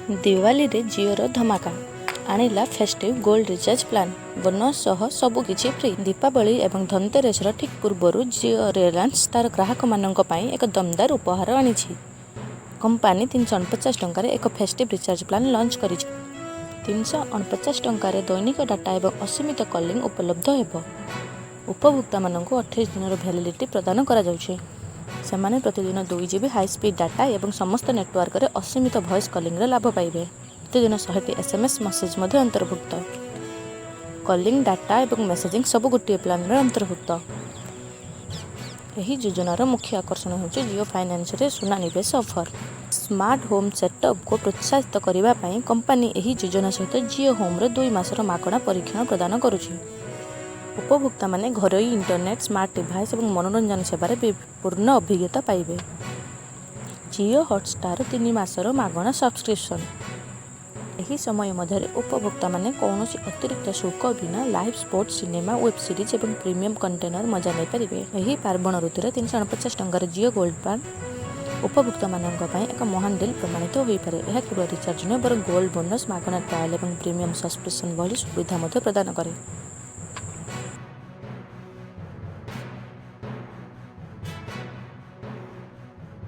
दिवाली रे जिओर धमाका आनिला festive gold recharge plan bonus सह सबुकिछि फ्री। दीपावली एवं धनतेरसर ठीक पूर्व जिओ रिलायंस तार ग्राहक मानक पई एक दमदार उपहार आनिछि। कंपानी 349 टंकार एक फेस्टिव रिचार्ज प्लान लॉन्च करिछि। 349 टंकार दैनिक डाटा एवं असीमित कॉलिंग उपलब्ध हेबो। उपभोक्ता मानक 28 दिन वैलिडिटी प्रदान करा जाउछि। सेमाने प्रतिदिन 2 GB हाई स्पीड डाटा एवं समस्त नेटवर्क रे असीमित वॉइस कॉलिंग रे लाभ पाइबे। प्रतिदिन 100 SMS मैसेज मध्य अंतर्भुक्त। कॉलिंग डाटा एवं मेसेजिंग सब गोटे प्लान रे अंतर्भुक्त। एही योजनार मुख्य आकर्षण होछि जियो फाइनेंस रे सुना निवेश ऑफर। स्मार्ट होम सेटअप को प्रोत्साहित करिबा पई कंपनी एही योजना सहित जियो होम रे 2 मासर मागणा परीक्षण प्रदान करुछि। उपभोक्ता माने घरोई इंटरनेट स्मार्ट डिवाइस और मनोरंजन सेवार पूर्ण अभिज्ञता पाइबे। जियो हॉटस्टार 3 मासर मागणा सब्सक्रिप्शन। एही समय मध्य उपभोक्ता माने कौनसी अतिरिक्त शुल्क बिना live sports cinema web series और प्रीमियम कंटेनर मजा नहीं पारिबे। एही पार्वण ऋतुरे 349 टंकार जियो गोल्ड प्लान उपभोक्ता मानक पई एक महान डील प्रमाणित होई पारे। यह केवल रिचार्ज न बर गोल्ड बोनस मागणा ट्रायल और प्रीमियम सब्सक्रिप्शन भली सुविधा मध्य प्रदान करे।